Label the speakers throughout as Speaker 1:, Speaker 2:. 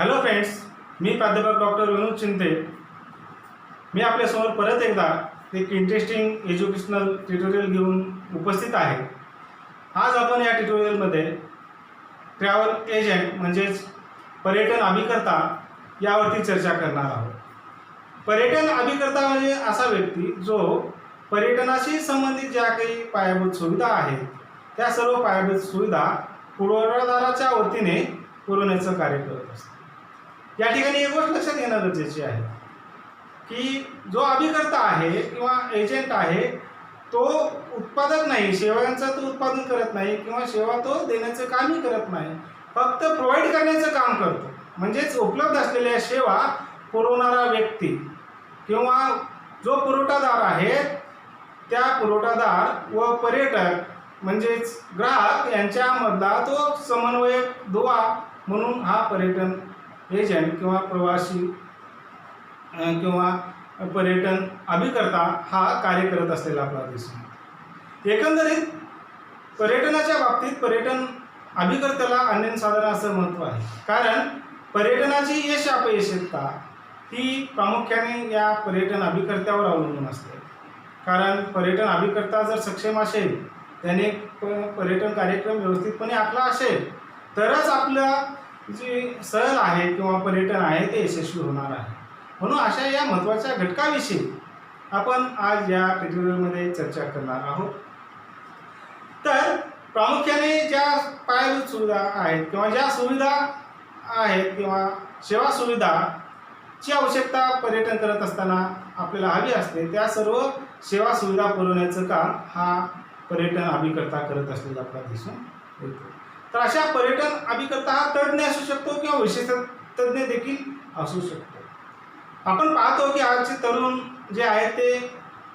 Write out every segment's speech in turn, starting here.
Speaker 1: Hello friends, मी प्राध्यापक doctor विनोद चिंते. मी आपल्यासमोर परत एकदा एक इंटरेस्टिंग एज्युकेशनल ट्युटोरियल घेऊन उपस्थित आहे. आज आपण या ट्युटोरियलमध्ये ट्रॅव्हल एजंट म्हणजेच पर्यटन अभिकर्ता यावरती चर्चा करणार आहोत. पर्यटन अभिकर्ता म्हणजे असा व्यक्ती जो पर्यटनाशी संबंधित ज्या काही पायाभूत सुविधा आहेत त्या सर्व पायाभूत सुविधा पुरवठादाराच्या वतीने पुरवण्याचं कार्य करत असतो. या ठिकाणी एक गोष्ट लक्षात येणं गरजेची आहे की जो अभिकर्ता आहे किंवा एजंट आहे तो उत्पादक नाही, सेवांचं तो उत्पादन करत नाही किंवा सेवा तो देण्याचं कामही करत नाही, फक्त प्रोव्हाइड करण्याचं काम करतो. म्हणजेच उपलब्ध असलेल्या सेवा पुरवणारा व्यक्ती किंवा जो पुरवठादार आहे त्या पुरवठादार व पर्यटक म्हणजेच ग्राहक यांच्यामधला तो समन्वयक दुवा म्हणून हा पर्यटन एजंट किंवा प्रवासी किंवा पर्यटन अभिकर्ता हा कार्य करत असलेला आपल्याला दिसतो. एकंदरीत पर्यटनाच्या बाबतीत पर्यटन अभिकर्त्याला अनन्यसाधारण असं महत्त्व आहे, कारण पर्यटनाची यश अपयशता ही प्रामुख्याने या पर्यटन अभिकर्त्यावर अवलंबून असते. कारण पर्यटन अभिकर्ता जर सक्षम असेल, त्याने पर्यटन कार्यक्रम व्यवस्थितपणे आखला असेल तरच आपला जे सहल आहे किंवा पर्यटन आहे ते यशस्वी होणार आहे. म्हणून अशा या महत्त्वाच्या घटकाविषयी आपण आज या ट्युटोरियलमध्ये चर्चा करणार आहोत. तर प्रामुख्याने ज्या पायाभूत सुविधा आहेत किंवा ज्या सुविधा आहेत किंवा सेवा सुविधाची आवश्यकता पर्यटन करत असताना आपल्याला हवी असते, त्या सर्व सेवा सुविधा पुरवण्याचं काम हा पर्यटन अभिकर्ता करत असलेला आपल्याला दिसून येतो. तर अशा पर्यटन अभिकर्ता हा तज्ज्ञ असू शकतो किंवा विशेष तज्ज्ञ देखील असू शकतो. आपण पाहतो की आजचे तरुण जे आहेत ते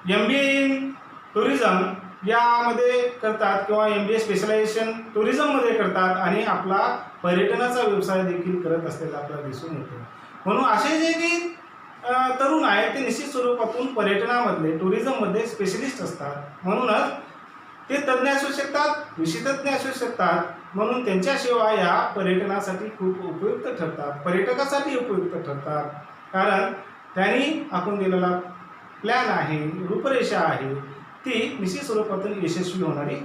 Speaker 1: MBA इन टुरिझम यामध्ये करतात किंवा MBA स्पेशलायझेशन टुरिझममध्ये करतात आणि आपला पर्यटनाचा व्यवसाय देखील करत असलेला आपल्याला दिसून येतो. म्हणून असे जे की तरुण आहेत ते निश्चित स्वरूपातून पर्यटनामधले टुरिझममध्ये स्पेशलिस्ट असतात. म्हणूनच ते तज्ज्ञ असू शकतात, विशेषज्ञ असू शकतात. म्हणून त्यांच्या सेवा या पर्यटनासाठी खूप उपयुक्त ठरतात, पर्यटकासाठी उपयुक्त ठरतात. कारण त्यांनी आखून दिलेला प्लॅन आहे, रूपरेषा आहे, ती निश्चित स्वरूपातून यशस्वी होणारी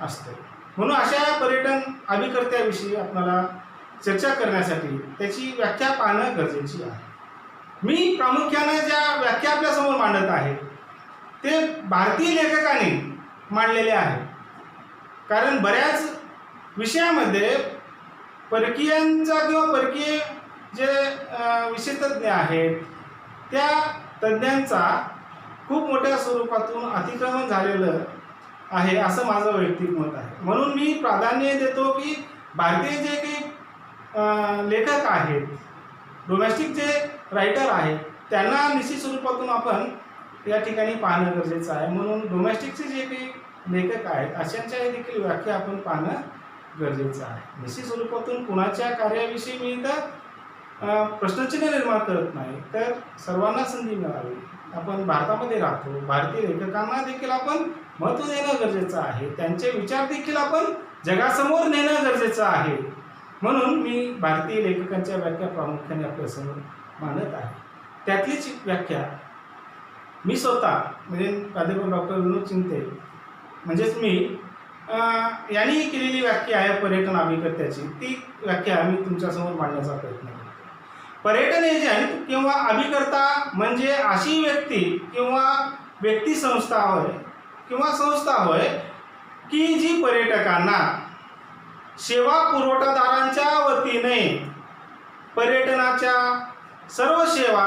Speaker 1: असते. म्हणून अशा पर्यटन अभिकर्त्याविषयी आपल्याला चर्चा करण्यासाठी त्याची व्याख्या पाहणं गरजेची आहे. मी प्रामुख्याने ज्या व्याख्या आपल्यासमोर मांडत आहे ते भारतीय लेखकाने मांडलेले आहे. कारण बऱ्याच विषयामध्ये परकीयांचा किंवा परकीय जे विशेषज्ञ आहेत त्या तज्ज्ञांचा खूप मोठ्या स्वरूपातून अतिक्रमण झालेलं आहे असं माझं वैयक्तिक मत आहे. म्हणून मी प्राधान्य देतो की भारतीय जे काही लेखक आहेत, डोमेस्टिक जे रायटर आहेत त्यांना निश्चित स्वरूपातून आपण या ठिकाणी पाहणं गरजेचं आहे. म्हणून डोमेस्टिकचे जे काही लेखक आहेत अशांच्या देखील व्याख्या आपण पाहणं गरजेचं आहे. निश्चित स्वरूपातून कुणाच्या कार्याविषयी मी तर प्रश्नचिन्ह निर्माण करत नाही, तर सर्वांना संधी मिळावी. आपण भारतामध्ये राहतो, भारतीय लेखकांना देखील आपण महत्त्व देणं गरजेचं आहे, त्यांचे विचार देखील आपण जगासमोर नेणं गरजेचं आहे. म्हणून मी भारतीय लेखकांच्या व्याख्या प्रामुख्याने आपल्यासमोर मांडत आहे. त्यातलीच व्याख्या मी स्वतः म्हणजे प्राध्यापक डॉक्टर विनोद चिंते म्हणजेच मी यांनी केलेली व्याख्या आहे पर्यटन अभिकर्त्याची, ती व्याख्या मी तुमच्यासमोर मांडण्याचा प्रयत्न करतो. पर्यटन एजंट किंवा अभिकर्ता म्हणजे अशी व्यक्ती किंवा व्यक्ती संस्था होय की जी पर्यटकांना सेवा पुरवठादारांच्या वतीने पर्यटनाच्या सर्व सेवा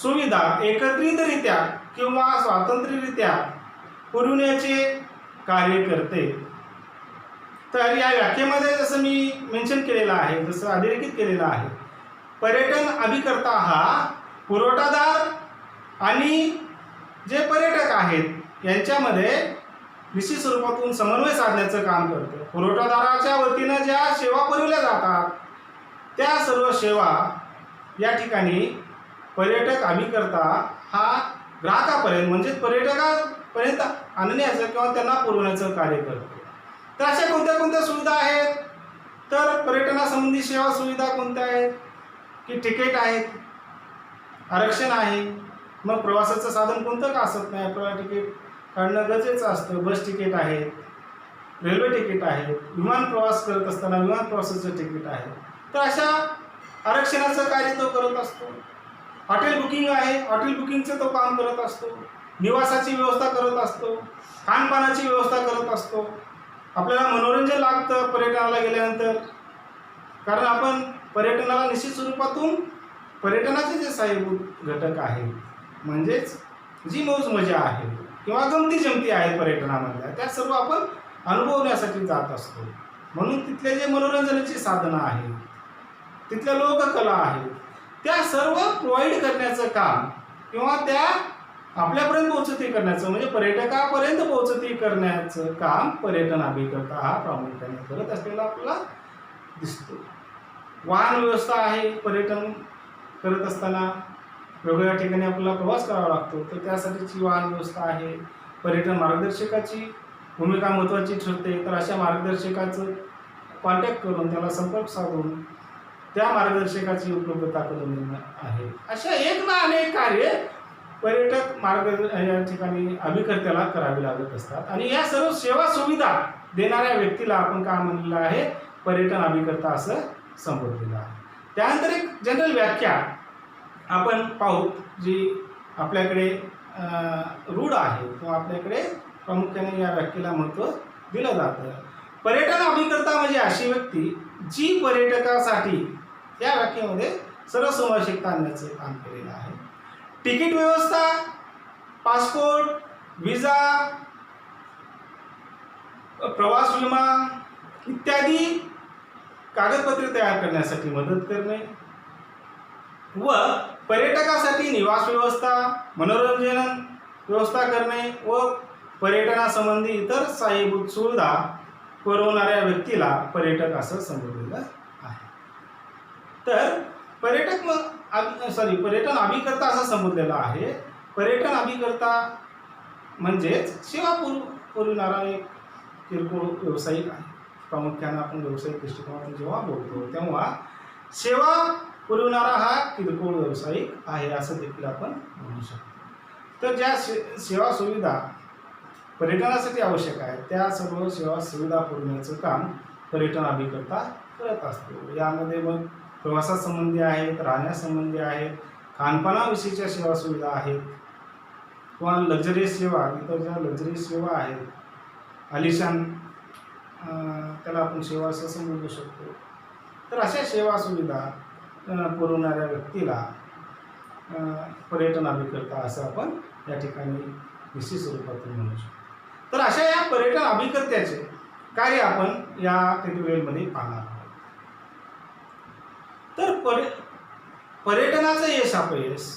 Speaker 1: सुविधा एकत्रितरित्या किंवा स्वतंत्ररित्या पुरवण्याचे कार्य करते. तर या व्याख्येमध्ये जसं मी मेन्शन केलेलं आहे, जसं अधोरेखित केलेलं आहे, पर्यटन अभिकर्ता हा पुरवठादार आणि जे पर्यटक आहेत यांच्यामध्ये निश्चित स्वरूपातून समन्वय साधण्याचं काम करतो. पुरवठादाराच्या वतीनं ज्या सेवा पुरवल्या जातात त्या सर्व सेवा या ठिकाणी पर्यटक अभिकर्ता हा ग्राहकापर्यंत म्हणजेच पर्यटकापर्यंत आणण्याचं किंवा त्यांना पुरवण्याचं कार्य करतो. तर अशा कोणत्या कोणत्या सुविधा आहेत, तर पर्यटनासंबंधी सेवा सुविधा कोणत्या आहेत, की तिकीट आहेत, आरक्षण आहे. मग प्रवासाचं साधन कोणतं का असत नाही, आपल्याला तिकीट काढणं गरजेचं असतं. बस तिकीट आहे, रेल्वे तिकीट आहे, विमान प्रवास करत असताना विमान प्रवासाचं तिकीट आहे. तर अशा आरक्षणाचं कार्य तो करत असतो. हॉटेल बुकिंग आहे, हॉटेल बुकिंगचं तो काम करत असतो. निवासाची व्यवस्था करत असतो, खानपानाची व्यवस्था करत असतो. आपल्याला मनोरंजन लागतं पर्यटनाला गेल्यानंतर, कारण आपण पर्यटनाला निश्चित स्वरूपातून पर्यटनाचे जे सहाय्यभूत घटक आहेत, म्हणजेच जी मौज मजा आहे किंवा गमती जमती आहेत पर्यटनामधल्या, त्या सर्व आपण अनुभवण्यासाठी जात असतो. म्हणून तिथले जे मनोरंजनाची साधनं आहेत, तिथल्या लोककला आहेत, त्या सर्व प्रोव्हाइड करण्याचं काम किंवा त्या आपल्यापर्यंत पोहोचती करण्याचं, म्हणजे पर्यटकापर्यंत पोहोचती करण्याचं काम पर्यटन अभिकर्ता हा प्रामुख्याने करत असलेला आपल्याला दिसतो. वाहन व्यवस्था आहे, पर्यटन करत असताना वेगवेगळ्या ठिकाणी आपल्याला प्रवास करावा लागतो, तर त्यासाठीची वाहन व्यवस्था आहे. पर्यटन मार्गदर्शकाची भूमिका महत्त्वाची ठरते. तर अशा मार्गदर्शकाचं कॉन्टॅक्ट करून, त्याला संपर्क साधून त्या मार्गदर्शकाची उपलब्धता करून देणं आहे. अशा एक ना अनेक कार्य पर्यटक या ठिकाणी अभिकर्त्याला करावी लागत असतात. आणि या सर्व सेवा सुविधा देणाऱ्या व्यक्तीला आपण काय म्हणलेलं आहे, पर्यटन अभिकर्ता असं संबोधलेलं आहे. त्यानंतर एक जनरल व्याख्या आपण पाहू, जी आपल्याकडे रूढ आहे किंवा आपल्याकडे प्रामुख्याने या व्याख्येला महत्त्व दिलं जातं. पर्यटन अभिकर्ता म्हणजे अशी व्यक्ती जी पर्यटकासाठी या व्याख्येमध्ये सर्वसमावेशकता आणण्याचं काम केलेलं आहे. तिकीट व्यवस्था, पासपोर्ट, विजा, प्रवास विमा इत्यादी कागदपत्रे तयार करण्यासाठी मदत करणे व पर्यटकासाठी निवास व्यवस्था, मनोरंजन व्यवस्था करणे व पर्यटनासंबंधी इतर सहाय्यभूत सुविधा पुरवणाऱ्या व्यक्तीला पर्यटक असं संबोधलेलं आहे. तर पर्यटन अभिकर्ता असं संबोधलेलं आहे. पर्यटन अभिकर्ता म्हणजेच सेवा पुरविणारा एक किरकोळ व्यावसायिक आहे. प्रामुख्याने आपण व्यावसायिक दृष्टिकोनातून जेव्हा बोलतो तेव्हा सेवा पुरविणारा हा किरकोळ व्यावसायिक आहे असं देखील आपण म्हणू शकतो. तर ज्या सेवा सुविधा पर्यटनासाठी आवश्यक आहेत, त्या सर्व सेवा सुविधा पुरवण्याचं काम पर्यटन अभिकर्ता करत असतो. यामध्ये मग प्रवासासंबंधी आहेत, राहण्यासंबंधी आहेत, खानपानाविषयीच्या सेवा सुविधा आहेत किंवा लक्झरियस सेवा, इतर ज्या लक्झरियस सेवा आहेत, आलिशान त्याला आपण सेवा असं समजू शकतो. तर अशा सेवा सुविधा पुरवणाऱ्या व्यक्तीला पर्यटन अभिकर्ता असं आपण या ठिकाणी निश्चित स्वरूपातून म्हणू शकतो. तर अशा या पर्यटन अभिकर्त्याचे कार्य आपण या ट्युटोरियलमध्ये पाहणार आहोत. तर पर्यटनाचं यश अपयश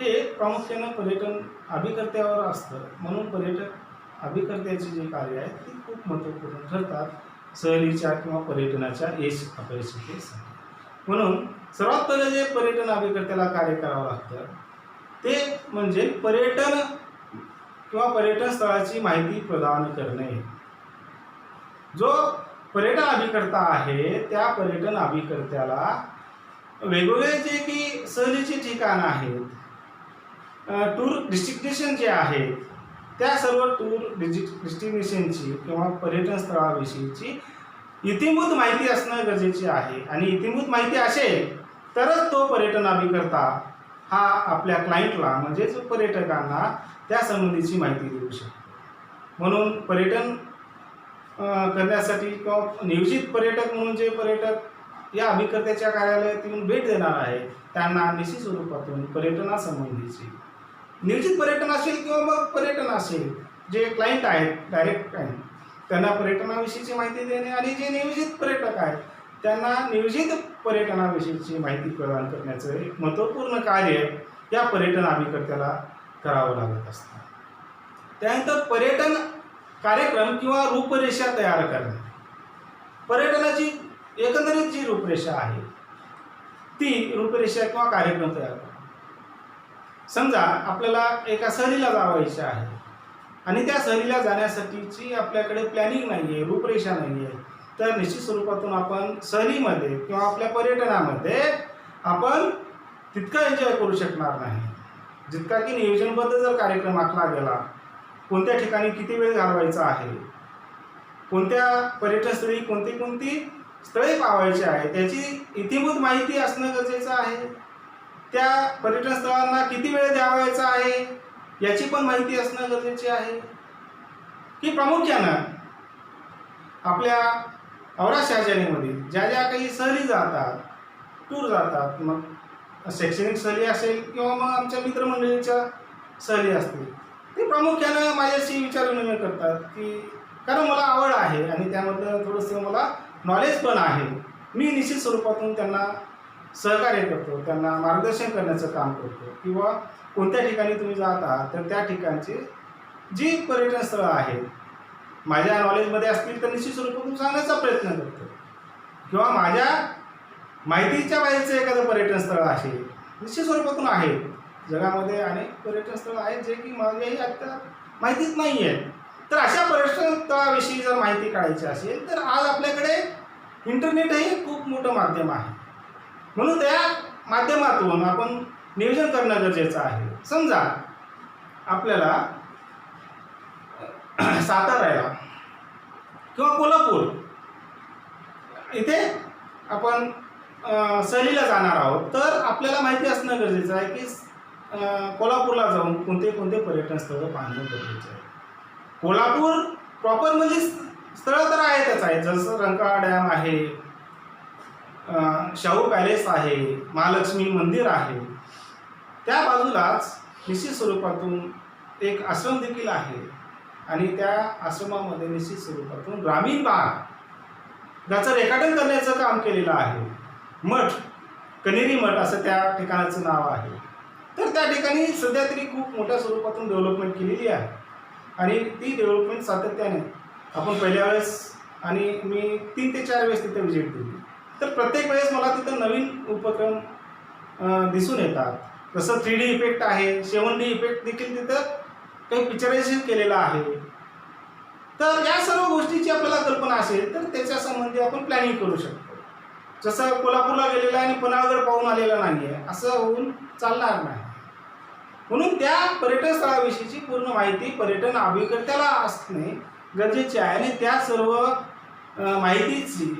Speaker 1: हे प्रामुख्यानं पर्यटन अभिकर्त्यावर असतं. म्हणून पर्यटक अभिकर्त्याचे जे कार्य आहेत ते खूप महत्त्वपूर्ण ठरतात सहलीच्या किंवा पर्यटनाच्या यश अपयशासाठी. म्हणून सर्वात पहिलं जे पर्यटन अभिकर्त्याला कार्य करावं लागतं ते म्हणजे पर्यटन किंवा पर्यटन स्थळाची माहिती प्रदान करणे. जो पर्यटन अभिकर्ता आहे त्या पर्यटन अभिकर्त्याला वेगवेगळे जे की सहलीचे ठिकाण आहेत, टूर डेस्टिनेशन जे आहेत, त्या सर्व टूर डेस्टिनेशनची किंवा पर्यटन स्थळाविषयीची इतिमूत माहिती असणं गरजेचे आहे. आणि इतिमूत माहिती असेल तरच तो पर्यटन अभिकर्ता हा आपल्या क्लायंटला म्हणजेच पर्यटकांना त्या संबंधीची माहिती देऊ शकतो. म्हणून पर्यटन करण्यासाठी किंवा नियोजित पर्यटक म्हणून जे पर्यटक या अभिकर्त्याच्या कार्यालयात येऊन भेट देणार आहेत त्यांना निश्चित स्वरूपातून पर्यटनासंबंधीची नियोजित पर्यटन असेल किंवा मग पर्यटन असेल, जे क्लायंट आहेत डायरेक्ट क्लायंट त्यांना पर्यटनाविषयीची माहिती देणे आणि जे नियोजित पर्यटक आहेत त्यांना नियोजित पर्यटनाविषयीची माहिती प्रदान करण्याचं एक महत्त्वपूर्ण कार्य या पर्यटन अभिकर्त्याला करावं लागत असतं. त्यानंतर पर्यटन कार्यक्रम किंवा रूपरेषा तयार करणे. पर्यटनाची एकंदरीत जी रूपरेषा आहे ती रूपरेषा किंवा कार्यक्रम तयार करणे. समजा आपल्याला एका सहलीला जावायचे आहे आणि त्या सहलीला जाण्यासाठीची आपल्याकडे प्लॅनिंग नाही आहे, रूपरेषा नाही आहे, तर निश्चित स्वरूपातून आपण सहलीमध्ये किंवा आपल्या पर्यटनामध्ये आपण तितका एन्जॉय करू शकणार नाही जितका की नियोजनबद्ध जर कार्यक्रम आखला गेला, कोणत्या ठिकाणी किती वेळ घालवायचा आहे, कोणत्या पर्यटनस्थळी कोणती कोणती स्थळे पाहायची आहे त्याची इतिभूत माहिती असणं गरजेचं आहे. त्या पर्यटन स्थळांना किती वेळ द्यावायचा आहे याची पण माहिती असणं गरजेचे आहे. की प्रामुख्यानं आपल्या औरा शहाजानीमध्ये ज्या ज्या काही सहली जातात, टूर जातात, मग शैक्षणिक सहली असेल किंवा मग आमच्या मित्रमंडळीच्या सहली असतील, ते प्रामुख्यानं माझ्याशी विचारविनिमय करतात की कारण मला आवड आहे आणि त्यामधलं थोडंसं मला नॉलेज पण आहे. मी निश्चित स्वरूपातून त्यांना सहकार्य करतो, त्यांना मार्गदर्शन करण्याचं काम करतो किंवा कोणत्या ठिकाणी तुम्ही जात आहात तर त्या ठिकाणचे जी पर्यटन स्थळं आहेत माझ्या नॉलेजमध्ये असतील तर निश्चित स्वरूपातून सांगण्याचा प्रयत्न करतो. किंवा माझ्या माहितीच्या बाहेरचं एखादं पर्यटन स्थळ असेल, निश्चित स्वरूपातून आहे जगामध्ये अनेक पर्यटन स्थळं आहेत जे की माझ्याही आत्ता माहितीच नाही आहेत. तर अशा पर्यटन स्थळाविषयी जर माहिती काढायची असेल तर आज आपल्याकडे इंटरनेट हे खूप मोठं माध्यम आहे. म्हणून त्या माध्यमातून आपण नियोजन करणं गरजेचं आहे. समजा आपल्याला साताऱ्याला किंवा कोल्हापूर इथे आपण सहलीला जाणार आहोत, तर आपल्याला माहिती असणं गरजेचं आहे की कोल्हापूरला जाऊन कोणते कोणते पर्यटन स्थळं पाहणं गरजेचं आहे. कोल्हापूर प्रॉपर म्हणजे स्थळं तर आहेतच आहेत, जसं रंकाळा डॅम आहे, शाहू पॅलेस आहे, महालक्ष्मी मंदिर आहे. त्या बाजूलाच निश्चित स्वरूपातून एक आश्रम देखील आहे आणि त्या आश्रमामध्ये निश्चित स्वरूपातून ग्रामीण भाग ज्याचं रेखाटन करण्याचं काम केलेलं आहे. मठ, कनेरी मठ असं त्या ठिकाणाचं नाव आहे. तर त्या ठिकाणी सध्या तरी खूप मोठ्या स्वरूपातून डेव्हलपमेंट केलेली आहे आणि ती डेव्हलपमेंट सातत्याने आपण पहिल्या वेळेस आणि मी 3 ते 4 वेळेस तिथे व्हिजिट दिली, तर प्रत्येक वेळेस मला तिथं नवीन उपक्रम दिसून येतात. जसं 3D इफेक्ट आहे, 7D इफेक्ट देखील तिथं काही पिक्चरायझेशन केलेलं आहे. तर या सर्व गोष्टीची आपल्याला कल्पना असेल तर त्याच्या संबंधी आपण प्लॅनिंग करू शकतो. जसं कोल्हापूरला गेलेला आणि पन्हाळगड पाहून आलेला नाही आहे असं होऊन चालणार नाही. म्हणून त्या पर्यटन स्थळाविषयीची पूर्ण माहिती पर्यटन अभिकर्त्याला असणे गरजेचे आहे आणि त्या सर्व माहितीची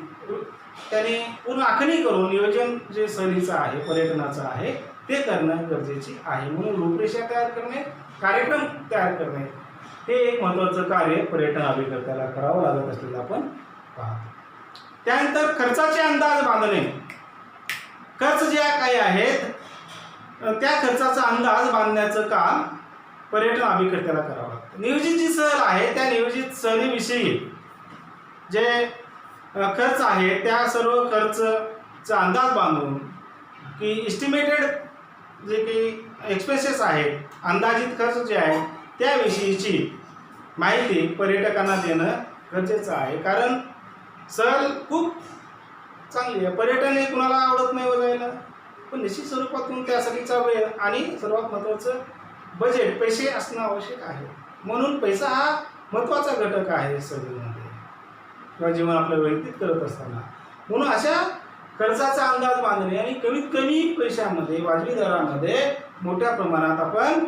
Speaker 1: त्याने पूर्ण आखणी करून नियोजन जे सहलीचं आहे, पर्यटनाचं आहे ते करणं गरजेचे आहे. म्हणून रूपरेषा तयार करणे, कार्यक्रम तयार करणे हे एक महत्त्वाचं कार्य पर्यटन अभिकर्त्याला करावं लागत असलेलं आपण पाहतो. त्यानंतर खर्चाचे अंदाज बांधणे. खर्च ज्या काही आहेत त्या खर्चाचा अंदाज बांधण्याचं काम पर्यटन अभिकर्त्याला करावं लागतं. नियोजित जी सहल आहे त्या नियोजित सहलीविषयी जे खर्च आहे त्या सर्व खर्चचा अंदाज बांधून की इस्टिमेटेड जे काही एक्सपेन्सेस आहेत, अंदाजित खर्च जे आहे त्याविषयीची माहिती पर्यटकांना देणं गरजेचं आहे. कारण सहल खूप चांगली आहे, पर्यटन हे कुणाला आवडत नाही जायला, पण निश्चित स्वरूपातून त्यासाठीचा वेळ आणि सर्वात महत्त्वाचं बजेट, पैसे असणं आवश्यक आहे. म्हणून पैसा हा महत्त्वाचा घटक आहे सहलीमध्ये किंवा जीवन आपलं व्यतीत करत असताना. म्हणून अशा खर्चाचा अंदाज बांधणे आणि कमीत कमी पैशामध्ये, वाजवी दरामध्ये मोठ्या प्रमाणात आपण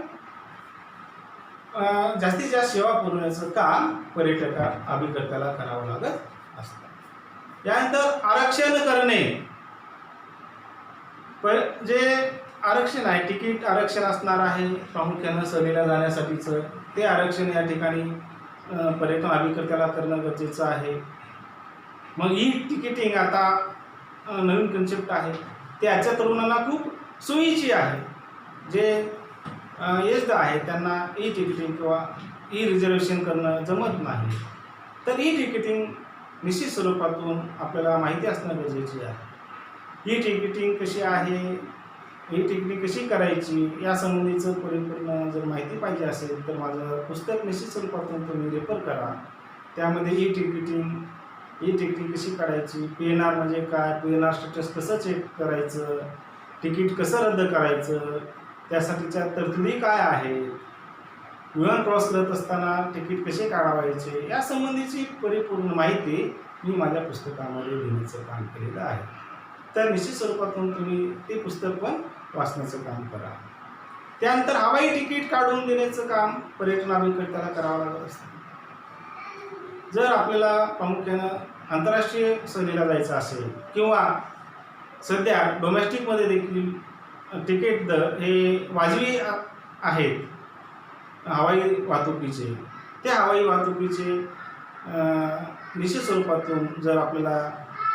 Speaker 1: जास्तीत जास्त सेवा पुरवण्याचं काम पर्यटक अभिकर्त्याला करावं लागत असतं. यानंतर आरक्षण करणे. जे आरक्षण आहे, तिकीट आरक्षण असणार आहे प्रामुख्यानं सहलीला जाण्यासाठीचं, ते आरक्षण या ठिकाणी पर्यटन अभिकर्त्याला करणं गरजेचं आहे. मग ई तिकिटिंग आता नवीन कन्सेप्ट आहे, ते आजच्या तरुणांना खूप सोयीची आहे. जे एज्ड आहे त्यांना ई तिकिटिंग किंवा ई रिझर्वेशन करणं जमत नाही, तर ई तिकिटिंग निश्चित स्वरूपातून आपल्याला माहिती असणं गरजेची आहे. ई तिकिटिंग कशी आहे, ई तिकिटिंग कशी करायची या संबंधीचं परिपूर्ण जर माहिती पाहिजे असेल तर माझं पुस्तक निश्चित स्वरूपातून तुम्ही रेफर करा. त्यामध्ये ई तिकिटिंग कशी काढायची, PNR म्हणजे काय, PNR स्टेटस कसं चेक करायचं, तिकीट कसं रद्द करायचं, त्यासाठीच्या तरतुदी काय आहे, विमान प्रवास करत असताना तिकीट कसे काढावायचे या संबंधीची परिपूर्ण माहिती मी माझ्या पुस्तकामध्ये देण्याचं काम केलेलं आहे. तर निश्चित स्वरूपातून तुम्ही ते पुस्तक पण वाचण्याचं काम करा. त्यानंतर हवाई तिकीट काढून देण्याचं काम पर्यटन अभिकर्त्याला करावं लागत असतं. जर आपल्याला प्रामुख्यानं आंतरराष्ट्रीय सहलीला जायचं असेल किंवा सध्या डोमेस्टिकमध्ये देखील तिकीट दर हे वाजवी आहेत हवाई वाहतुकीचे, त्या हवाई वाहतुकीचे निश्चित स्वरूपातून जर आपल्याला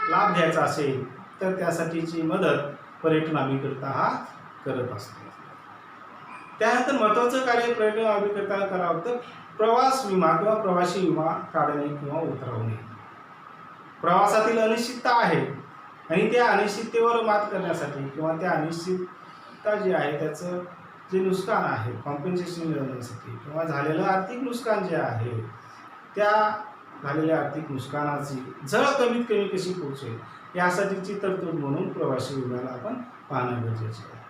Speaker 1: लाभ घ्यायचा असेल तर त्यासाठीची मदत पर्यटन अभिकर्ता हा करत असतो. त्यानंतर महत्त्वाचं कार्य पर्यटन अभिकर्त्याला करावं तर प्रवास विमा किंवा प्रवासी विमा काढणे किंवा उतरवणे. प्रवासातील अनिश्चितता आहे आणि त्या अनिश्चिततेवर मात करण्यासाठी किंवा त्या अनिश्चितता जी आहे त्याचं जे नुकसान आहे कॉम्पेन्सेशन मिळवण्यासाठी किंवा झालेलं आर्थिक नुकसान जे आहे त्या झालेल्या आर्थिक नुकसानाची झळ कमीत कमी कशी पोहोचेल यासाठीची तरतूद म्हणून प्रवासी विम्याला आपण पाहणं गरजेचं आहे.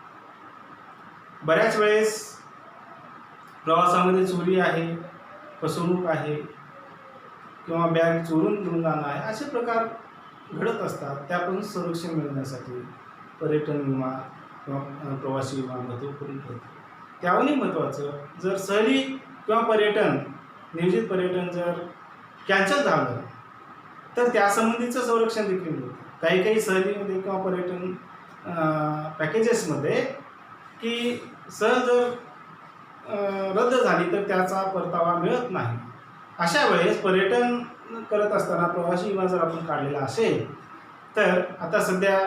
Speaker 1: बऱ्याच वेळेस प्रवासामध्ये चोरी आहे, फसवणूक आहे किंवा बॅग चोरून घेऊन जाणं आहे, असे प्रकार घडत असतात. त्यापासून संरक्षण मिळवण्यासाठी पर्यटन विमा किंवा प्रवासी विमा महत्त्वपूर्ण ठरतो. त्याहूनही महत्त्वाचं जर सहली किंवा पर्यटन नियोजित पर्यटन जर कॅन्सल झालं तर त्यासंबंधीचं संरक्षण देखील मिळतं. काही सहलीमध्ये किंवा पर्यटन पॅकेजेसमध्ये की सहल जर रद्द झाली तर त्याचा परतावा मिळत नाही. अशा वेळेस पर्यटन करत असताना प्रवासी विमा जर आपण काढलेला असेल तर आता सध्या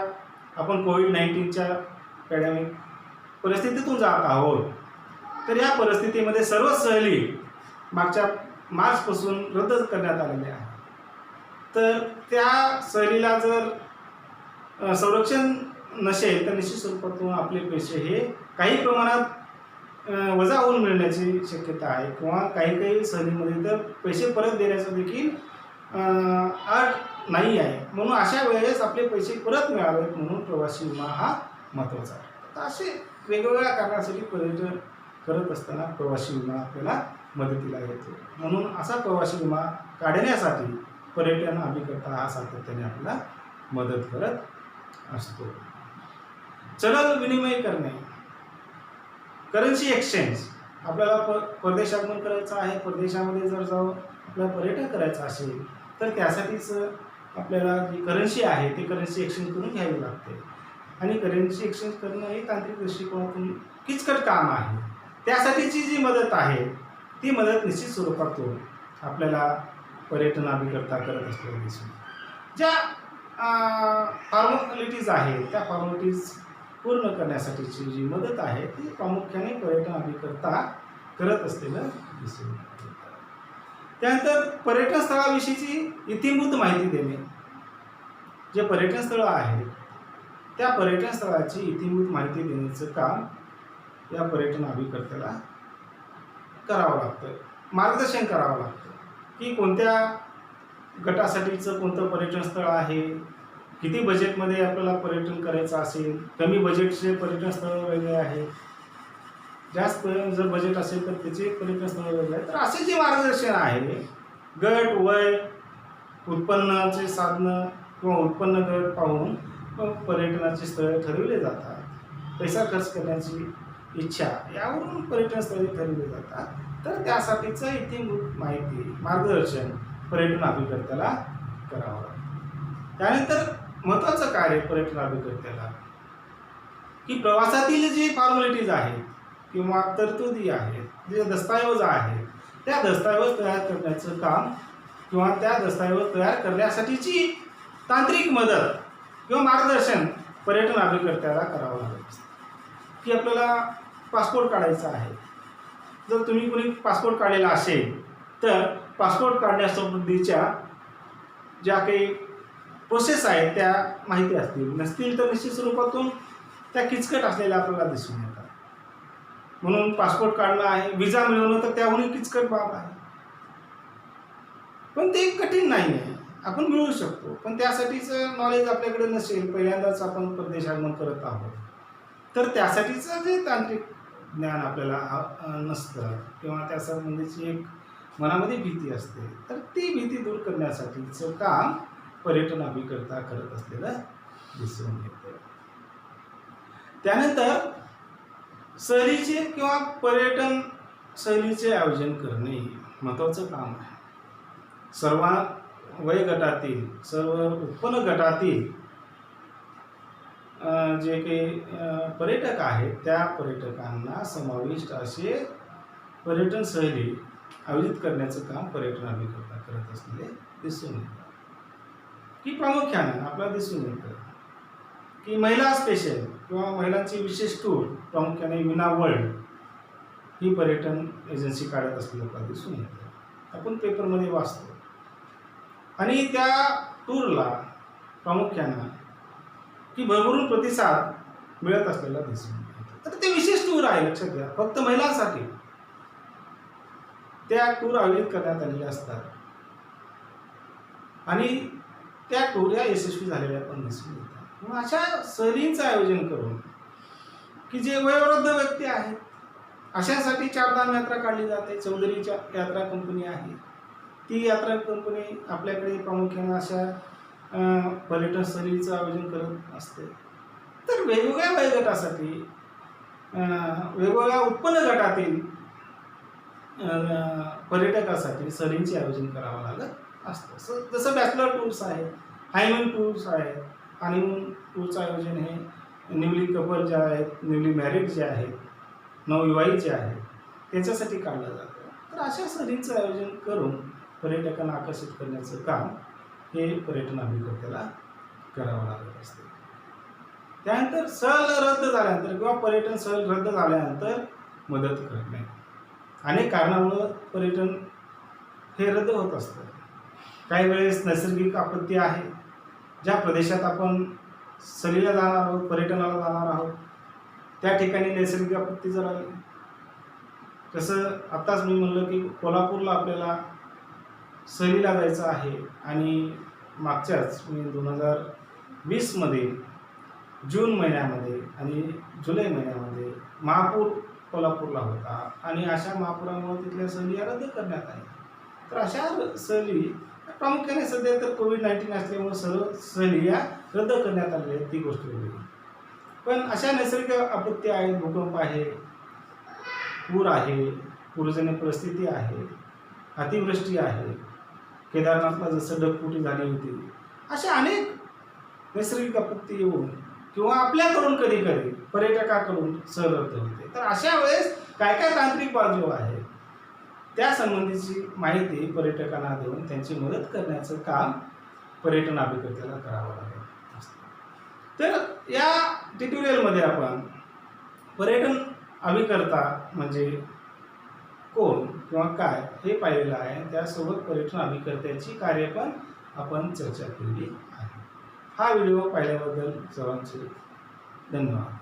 Speaker 1: आपण कोविड-19च्या पॅन्डेमिक परिस्थितीतून जात आहोत, तर या परिस्थितीमध्ये सर्व सहली मागच्या मार्चपासून रद्द करण्यात आलेल्या आहेत. तर त्या सहलीला जर संरक्षण नसेल तर निश्चित स्वरूपातून आपले पैसे हे काही प्रमाणात वजा होऊन मिळण्याची शक्यता आहे किंवा काही सहलीमध्ये तर पैसे परत देण्याचं देखील अट नाही आहे. म्हणून अशा वेळेस आपले पैसे परत मिळावेत म्हणून प्रवासी विमा हा महत्त्वाचा आहे. तर असे वेगवेगळ्या कारणासाठी पर्यटन करत असताना प्रवासी विमा आपल्याला मदतीला येतो. म्हणून असा प्रवासी विमा काढण्यासाठी पर्यटन अभिकर्ता हा सातत्याने आपल्याला मदत करत असतो. चलन विनिमय करणे, करन्सी एक्सचेंज. आपल्याला परदेशागमन करायचं आहे, परदेशामध्ये जर जाऊन आपल्याला पर्यटन करायचं असेल तर त्यासाठीच आपल्याला जी करन्सी आहे ती करन्सी एक्सचेंज करून घ्यावी लागते. आणि करन्सी एक्सचेंज करणं हे तांत्रिक दृष्टिकोनातून किचकट काम आहे. त्यासाठीची जी मदत आहे ती मदत निश्चित स्वरूपातून आपल्याला पर्यटन अभिकर्ता करत असलेल्या दिसून. ज्या फॉर्मॅलिटीज आहेत त्या फॉर्मॅलिटीज पूर्ण करण्यासाठीची जी मदत आहे ती प्रामुख्याने पर्यटन अभिकर्ता करत असलेलं दिसून. त्यानंतर पर्यटन स्थळाविषयीची इतिमूत माहिती देणे. जे पर्यटन स्थळं आहेत त्या पर्यटन स्थळाची इतिमूत माहिती देण्याचं काम या पर्यटन अभिकर्त्याला करावं लागतं, मार्गदर्शन करावं लागतं की कोणत्या गटासाठीचं कोणतं पर्यटन स्थळ आहे, किती बजेटमध्ये आपल्याला पर्यटन करायचं असेल, कमी बजेटचे पर्यटन स्थळ वेगळे आहे, जास्त जर बजेट असेल तर त्याचे पर्यटन स्थळ वेगळे आहे. तर असे जे मार्गदर्शन आहे गट, वय, उत्पन्नाचे साधनं किंवा उत्पन्न गट पाहून पर्यटनाचे स्थळ ठरवले जातात. पैसा खर्च करण्याची इच्छा यावरून पर्यटन स्थळे ठरवली जातात. तर त्यासाठीचं इतिमूत माहिती मार्गदर्शन पर्यटन अभिकर्त्याला करावं लागतं. त्यानंतर महत्त्वाचं कार्य पर्यटन अभिकर्त्याला की प्रवासातील जे फॉर्मॅलिटीज आहेत किंवा तरतुदी आहेत, जे दस्तऐवज आहेत त्या दस्तऐवज तयार करण्याचं काम किंवा त्या दस्तऐवज तयार करण्यासाठीची तांत्रिक मदत किंवा मार्गदर्शन पर्यटन अभिकर्त्याला करावं लागतं. की आपल्याला पासपोर्ट काढायचा आहे, जर तुम्ही कोणी पासपोर्ट काढलेला असेल तर पासपोर्ट काढण्यासंबंधीच्या ज्या काही प्रोसेस आहेत त्या माहिती असतील, नसतील तर निश्चित स्वरूपातून त्या किचकट असलेल्या आपल्याला दिसून येतात. म्हणून पासपोर्ट काढणं आहे, विजा मिळवणं तर त्याहूनही किचकट बाब आहे, पण ते कठीण नाही आहे, आपण मिळवू शकतो. पण त्यासाठीचं नॉलेज आपल्याकडे नसेल, पहिल्यांदाच आपण परदेशागमन करत आहोत, तर त्यासाठीचं जे तांत्रिक ज्ञान आपल्याला नसतं किंवा त्या संबंधीची एक मनामध्ये भीती असते, तर ती भीती दूर करण्यासाठीचं काम पर्यटन अभिकर्ता करत असलेलं दिसून येते. त्यानंतर सहलीचे किंवा पर्यटन सहलीचे आयोजन करणे महत्त्वाचं काम आहे. सर्व वयोगटातील, सर्व उत्पन्न गटातील जे काही पर्यटक आहेत त्या पर्यटकांना समाविष्ट असे पर्यटन सहली आयोजित करण्याचं काम पर्यटन अभिकर्ता करत असलेले दिसून येतं. की प्रामुख्याने आपल्याला दिसून येतं की महिला स्पेशल किंवा महिलांची विशेष टूर प्रामुख्याने विना वर्ल्ड ही पर्यटन एजन्सी काढत असलेली आपल्याला दिसून येतं. आपण पेपरमध्ये वाचतो आणि त्या टूरला प्रामुख्यानं की भरभरून प्रतिसाद मिळत असलेला दिसून येतो. तर ते विशेष टूर आहे, लक्षात घ्या, फक्त महिलांसाठी त्या टूर आयोजित करण्यात आलेल्या असतात आणि त्या टूर या यशस्वी झालेल्या पण दिसून येतात. मग अशा सहलींचं आयोजन करून की जे वयोवृद्ध व्यक्ती आहेत अशासाठी चारधाम यात्रा काढली जाते. चौधरीच्या यात्रा कंपनी आहे, ती यात्रा कंपनी आपल्याकडे प्रामुख्याने अशा पर्यटन सहलीचं आयोजन करत असते. तर वेगवेगळ्या वयोगटासाठी वेगवेगळ्या उत्पन्न गटातील पर्यटकासाठी सहलींचे आयोजन करावं लागत असतं. जसं बॅचलर टूर्स आहेत, हायमन टूर्स आहेत, हनीमून टूरचं आयोजन हे न्यूली कपल जे आहेत, न्यूली मॅरिड जे आहेत, नवविवाहित जे आहेत त्याच्यासाठी काढलं जातं. तर अशा सहलींचं आयोजन करून पर्यटकांना आकर्षित करण्याचं काम हे पर्यटन अभिकर्त्याला करावं लागत असते. त्यानंतर सहल रद्द झाल्यानंतर किंवा पर्यटन सहल रद्द झाल्यानंतर मदत करणे. अनेक कारणामुळं पर्यटन हे रद्द होत असतं. काही वेळेस नैसर्गिक आपत्ती आहे, ज्या प्रदेशात आपण सहलीला जाणार आहोत, पर्यटनाला जाणार आहोत, त्या ठिकाणी नैसर्गिक आपत्ती जर आली, जसं आत्ताच मी म्हणलं की कोल्हापूरला आपल्याला सहलीला जायचं आहे आणि मागच्याच 2020मध्ये जून महिन्यामध्ये आणि जुलै महिन्यामध्ये महापूर कोल्हापूरला होता आणि अशा महापुरामुळे तिथल्या सहली रद्द करण्यात आल्या. तर अशा सहली प्रामुख्याने सध्या तर कोविड-19 असल्यामुळे सर्व सहली या रद्द करण्यात आलेल्या आहेत, ती गोष्ट वेगळी. पण अशा नैसर्गिक आपत्ती आहेत, भूकंप आहे, पूर आहे, पूरजन्य परिस्थिती आहे, अतिवृष्टी आहे, केदारनाथला जसं ढगफुटी झाली होती, अशा अनेक नैसर्गिक आपत्ती येऊन किंवा आपल्याकडून कधी कधी पर्यटकाकडून सहल रद्द होते. तर अशा वेळेस काय काय तांत्रिक बाजू आहे त्या संबंधीची माहिती पर्यटकांना देऊन त्यांची मदत करण्याचं काम पर्यटन अभिकर्त्याला करावं लागेल असतं. तर या ट्युटोरियलमध्ये आपण पर्यटन अभिकर्ता म्हणजे कोण किंवा काय हे पाहिलेलं आहे. त्यासोबत पर्यटन अभिकर्त्याची कार्य पण आपण चर्चा केली आहे. हा व्हिडिओ पाहिल्याबद्दल सर्वांचे धन्यवाद.